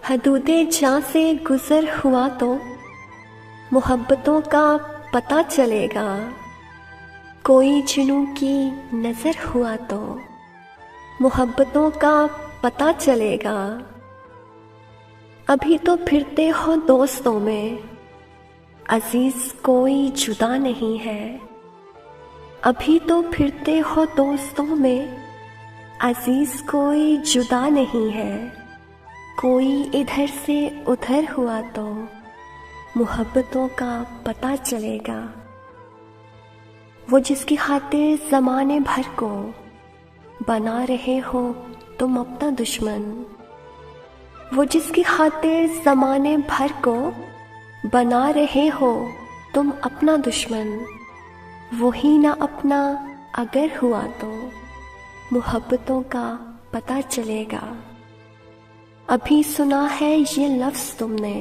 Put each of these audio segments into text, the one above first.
हदूदे जहाँ से गुजर हुआ तो मोहब्बतों का पता चलेगा। कोई जुनून की नज़र हुआ तो मोहब्बतों का पता चलेगा। अभी तो फिरते हो दोस्तों में, अजीज कोई जुदा नहीं है। अभी तो फिरते हो दोस्तों में, अजीज कोई जुदा नहीं है। कोई इधर से उधर हुआ तो मोहब्बतों का पता चलेगा। वो जिसकी खातिर ज़माने भर को बना रहे हो तुम अपना दुश्मन। वो जिसकी खातिर ज़माने भर को बना रहे हो तुम अपना दुश्मन, वही ना अपना अगर हुआ तो मोहब्बतों का पता चलेगा। अभी सुना है ये लफ्ज़ तुमने,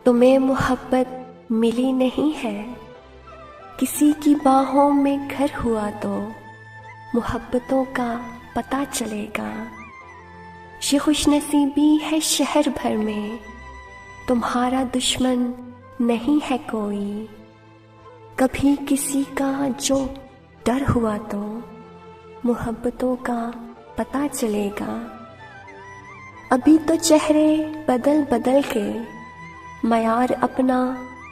तुम्हें मोहब्बत मिली नहीं है। किसी की बाहों में घर हुआ तो मोहब्बतों का पता चलेगा। ये खुशनसीबी है शहर भर में, तुम्हारा दुश्मन नहीं है कोई। कभी किसी का जो डर हुआ तो मोहब्बतों का पता चलेगा। अभी तो चेहरे बदल बदल के मयार अपना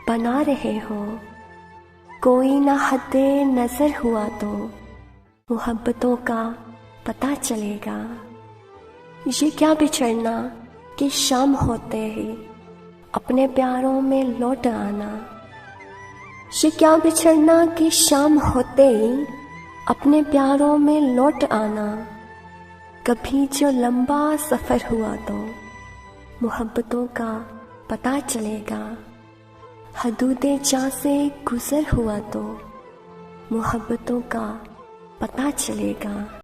बना रहे हो। कोई ना हद्दे नज़र हुआ तो मोहब्बतों का पता चलेगा। ये क्या बिछड़ना कि शाम होते ही अपने प्यारों में लौट आना। ये क्या बिछड़ना कि शाम होते ही अपने प्यारों में लौट आना। कभी जो लंबा सफ़र हुआ तो मोहब्बतों का पता चलेगा। हदूदे जहाँ से गुज़र हुआ तो मोहब्बतों का पता चलेगा।